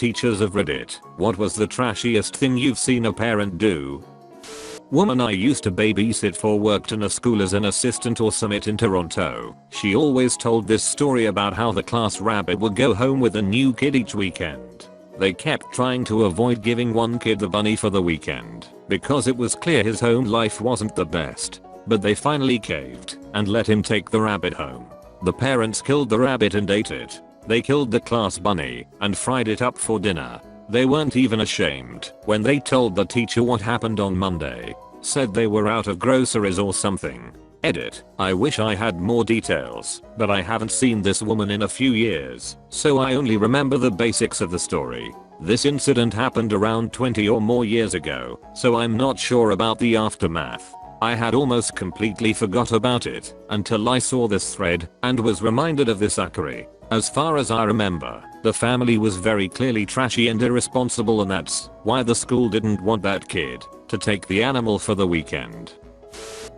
teachers of Reddit, what was the trashiest thing you've seen a parent do? Woman I used to babysit for worked in a school as an assistant or summit in Toronto. She always told this story about how the class rabbit would go home with a new kid each weekend. They kept trying to avoid giving one kid the bunny for the weekend because it was clear his home life wasn't the best. But they finally caved and let him take the rabbit home. The parents killed the rabbit and ate it. They killed the class bunny and fried it up for dinner. They weren't even ashamed when they told the teacher what happened on Monday. Said they were out of groceries or something. Edit. I wish I had more details, but I haven't seen this woman in a few years, so I only remember the basics of the story. This incident happened around 20 or more years ago, so I'm not sure about the aftermath. I had almost completely forgot about it until I saw this thread and was reminded of this suckery. As far as I remember, the family was very clearly trashy and irresponsible, and that's why the school didn't want that kid to take the animal for the weekend.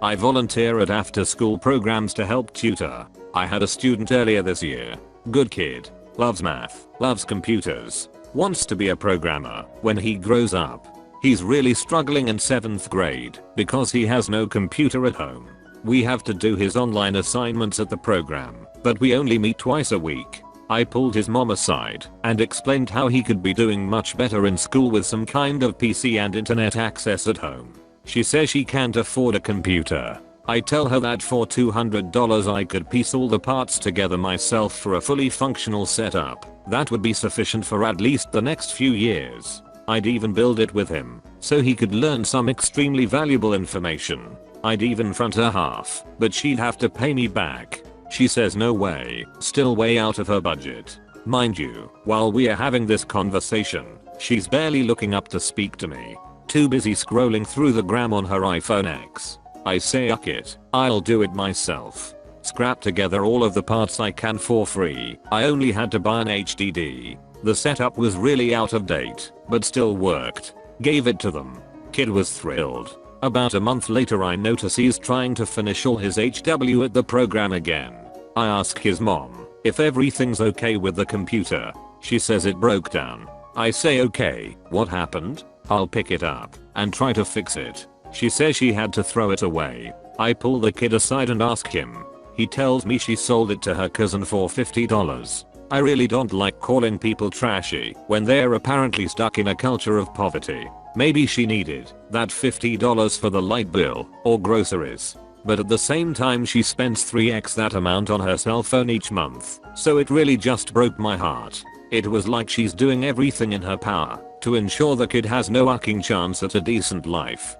I volunteer at after-school programs to help tutor. I had a student earlier this year. Good kid. Loves math. Loves computers. Wants to be a programmer when he grows up. He's really struggling in 7th grade because he has no computer at home. We have to do his online assignments at the program, but we only meet twice a week. I pulled his mom aside and explained how he could be doing much better in school with some kind of PC and internet access at home. She says she can't afford a computer. I tell her that for $200 I could piece all the parts together myself for a fully functional setup. That would be sufficient for at least the next few years. I'd even build it with him so he could learn some extremely valuable information. I'd even front her half, but she'd have to pay me back. She says no way, still way out of her budget. Mind you, while we are having this conversation, she's barely looking up to speak to me. Too busy scrolling through the gram on her iPhone X. I say yuck it, I'll do it myself. Scrap together all of the parts I can for free. I only had to buy an HDD. The setup was really out of date, but still worked. Gave it to them. Kid was thrilled. About a month later I notice he's trying to finish all his HW at the program again. I ask his mom if everything's okay with the computer. She says it broke down. I say okay, what happened? I'll pick it up and try to fix it. She says she had to throw it away. I pull the kid aside and ask him. He tells me she sold it to her cousin for $50. I really don't like calling people trashy when they're apparently stuck in a culture of poverty. Maybe she needed that $50 for the light bill or groceries. But at the same time she spends 3x that amount on her cell phone each month. So it really just broke my heart. It was like she's doing everything in her power to ensure the kid has no fucking chance at a decent life.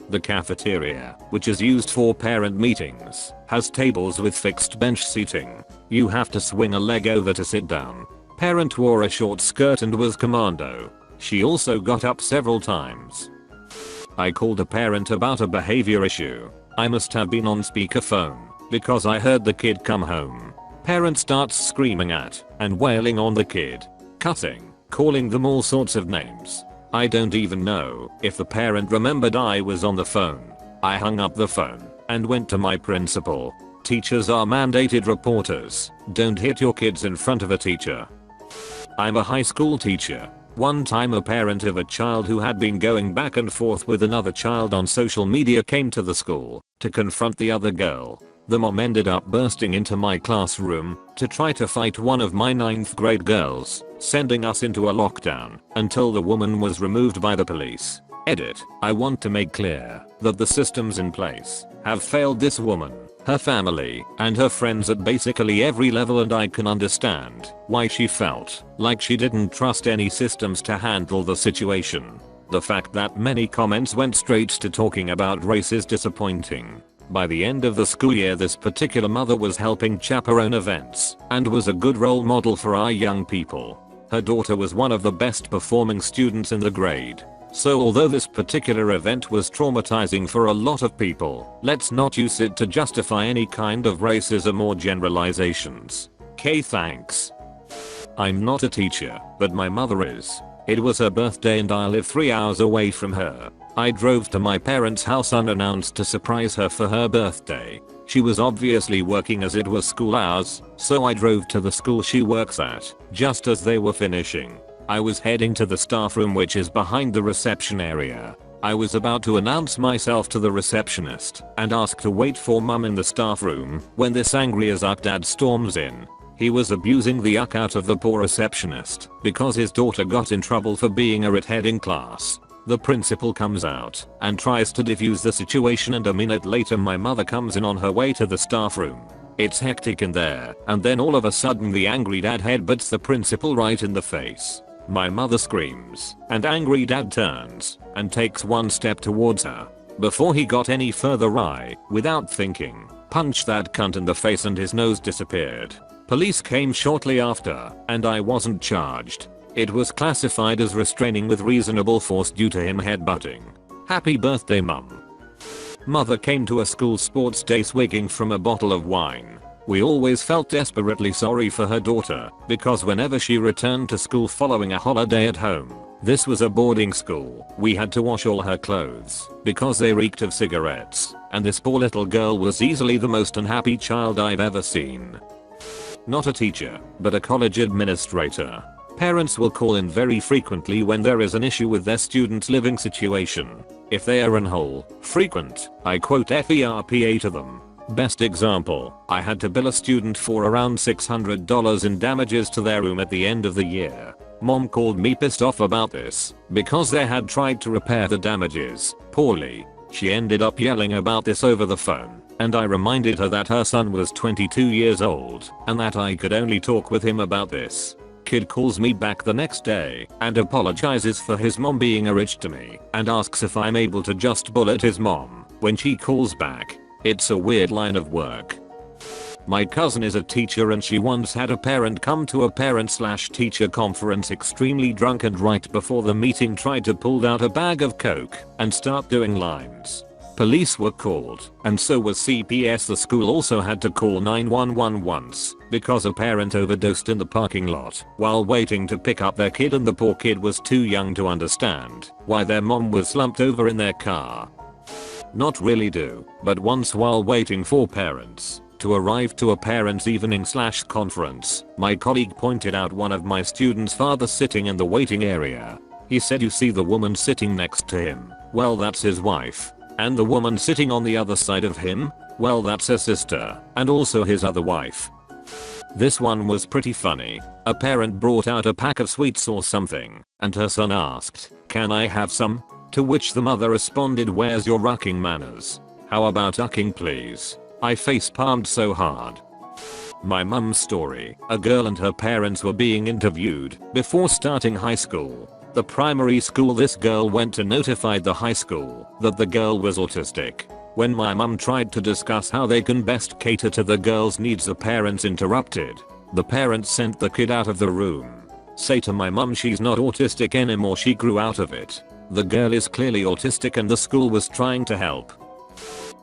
The cafeteria, which is used for parent meetings, has tables with fixed bench seating. You have to swing a leg over to sit down. Parent wore a short skirt and was commando. She also got up several times. I called a parent about a behavior issue. I must have been on speakerphone because I heard the kid come home. Parent starts screaming at and wailing on the kid, cussing, calling them all sorts of names. I don't even know if the parent remembered I was on the phone. I hung up the phone and went to my principal. Teachers are mandated reporters. Don't hit your kids in front of a teacher. I'm a high school teacher. One time a parent of a child who had been going back and forth with another child on social media came to the school to confront the other girl. The mom ended up bursting into my classroom to try to fight one of my 9th grade girls, sending us into a lockdown until the woman was removed by the police. Edit. I want to make clear that the systems in place have failed this woman, her family, and her friends at basically every level, and I can understand why she felt like she didn't trust any systems to handle the situation. The fact that many comments went straight to talking about race is disappointing. By the end of the school year this particular mother was helping chaperone events and was a good role model for our young people. Her daughter was one of the best performing students in the grade. So although this particular event was traumatizing for a lot of people, let's not use it to justify any kind of racism or generalizations. Okay, thanks. I'm not a teacher, but my mother is. It was her birthday and I live 3 hours away from her. I drove to my parents' house unannounced to surprise her for her birthday. She was obviously working as it was school hours, so I drove to the school she works at just as they were finishing. I was heading to the staff room, which is behind the reception area. I was about to announce myself to the receptionist and ask to wait for mum in the staff room when this angry as fuck dad storms in. He was abusing the yuck out of the poor receptionist because his daughter got in trouble for being a redhead in class. The principal comes out and tries to defuse the situation, and a minute later my mother comes in on her way to the staff room. It's hectic in there, and then all of a sudden the angry dad headbutts the principal right in the face. My mother screams, and angry dad turns and takes one step towards her. Before he got any further, I, without thinking, punched that cunt in the face and his nose disappeared. Police came shortly after, and I wasn't charged. It was classified as restraining with reasonable force due to him headbutting. Happy birthday, mum. Mother came to a school sports day swigging from a bottle of wine. We always felt desperately sorry for her daughter because whenever she returned to school following a holiday at home, this was a boarding school, we had to wash all her clothes because they reeked of cigarettes, and this poor little girl was easily the most unhappy child I've ever seen. Not a teacher, but a college administrator. Parents will call in very frequently when there is an issue with their student's living situation. If they are unwhole, frequent, I quote FERPA to them. Best example, I had to bill a student for around $600 in damages to their room at the end of the year. Mom called me pissed off about this because they had tried to repair the damages poorly. She ended up yelling about this over the phone, and I reminded her that her son was 22 years old and that I could only talk with him about this. Kid calls me back the next day and apologizes for his mom being a bitch to me and asks if I'm able to just bullet his mom when she calls back. It's a weird line of work. My cousin is a teacher, and she once had a parent come to a parent/teacher conference extremely drunk, and right before the meeting tried to pull out a bag of coke and start doing lines. Police were called, and so was CPS. The school also had to call 911 once because a parent overdosed in the parking lot while waiting to pick up their kid, and the poor kid was too young to understand why their mom was slumped over in their car. Not really do, but once while waiting for parents to arrive to a parents' evening/conference, my colleague pointed out one of my students' father sitting in the waiting area. He said, "You see the woman sitting next to him? Well, that's his wife. And the woman sitting on the other side of him? Well, that's her sister, and also his other wife." This one was pretty funny. A parent brought out a pack of sweets or something, and her son asked, "Can I have some?" To which the mother responded, "Where's your ucking manners? How about ucking, please?" I face palmed so hard. My mum's story. A girl and her parents were being interviewed before starting high school. The primary school this girl went to notified the high school that the girl was autistic. When my mum tried to discuss how they can best cater to the girl's needs, the parents interrupted. The parents sent the kid out of the room. Say to my mum she's not autistic anymore, she grew out of it. The girl is clearly autistic and the school was trying to help.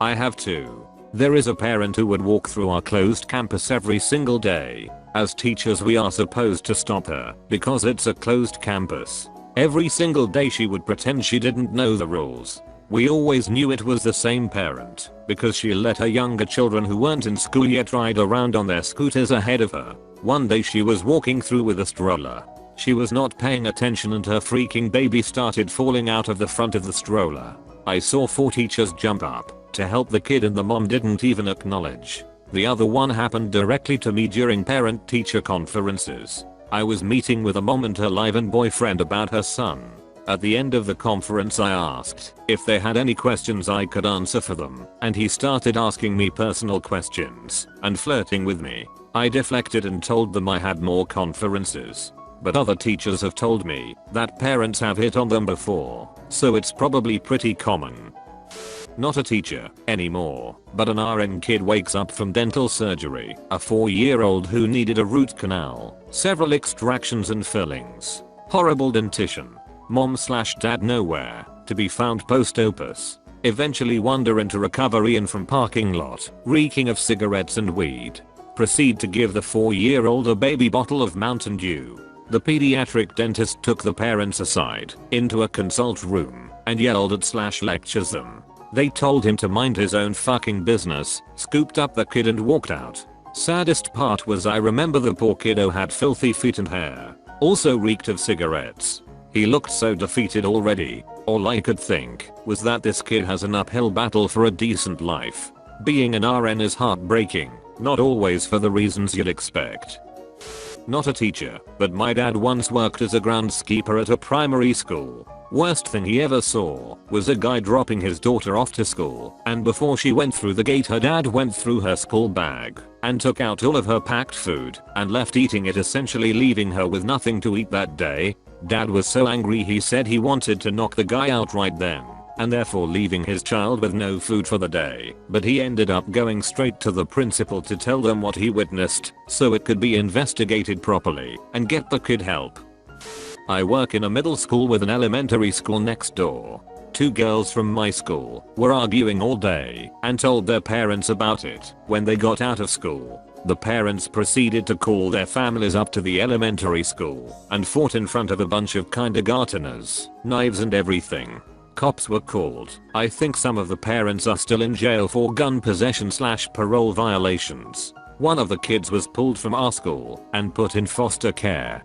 I have two. There is a parent who would walk through our closed campus every single day. As teachers we are supposed to stop her because it's a closed campus. Every single day she would pretend she didn't know the rules. We always knew it was the same parent because she let her younger children who weren't in school yet ride around on their scooters ahead of her. One day she was walking through with a stroller. She was not paying attention and her freaking baby started falling out of the front of the stroller. I saw 4 teachers jump up to help the kid and the mom didn't even acknowledge. The other one happened directly to me during parent-teacher conferences. I was meeting with a mom and her live-in boyfriend about her son. At the end of the conference I asked if they had any questions I could answer for them, and he started asking me personal questions and flirting with me. I deflected and told them I had more conferences. But other teachers have told me that parents have hit on them before, so it's probably pretty common. Not a teacher anymore, but an RN kid wakes up from dental surgery. A 4-year-old who needed a root canal, several extractions and fillings. Horrible dentition. Mom/dad nowhere to be found post-opus. Eventually wander into recovery and from parking lot, reeking of cigarettes and weed. Proceed to give the 4-year-old a baby bottle of Mountain Dew. The pediatric dentist took the parents aside into a consult room and yelled at/lectures them. They told him to mind his own fucking business, scooped up the kid and walked out. Saddest part was I remember the poor kiddo had filthy feet and hair Also reeked of cigarettes. He looked so defeated already. All I could think was that this kid has an uphill battle for a decent life. Being an RN is heartbreaking, not always for the reasons you'd expect. Not a teacher, but my dad once worked as a groundskeeper at a primary school. Worst thing he ever saw was a guy dropping his daughter off to school, and before she went through the gate her dad went through her school bag and took out all of her packed food and left eating it, essentially leaving her with nothing to eat that day. Dad was so angry he said he wanted to knock the guy out right then, and therefore leaving his child with no food for the day, but he ended up going straight to the principal to tell them what he witnessed so it could be investigated properly and get the kid help. I work in a middle school with an elementary school next door. Two girls from my school were arguing all day and told their parents about it. When they got out of school, the parents proceeded to call their families up to the elementary school and fought in front of a bunch of kindergarteners, knives and everything. Cops were called. I think some of the parents are still in jail for gun possession/parole violations. One of the kids was pulled from our school and put in foster care.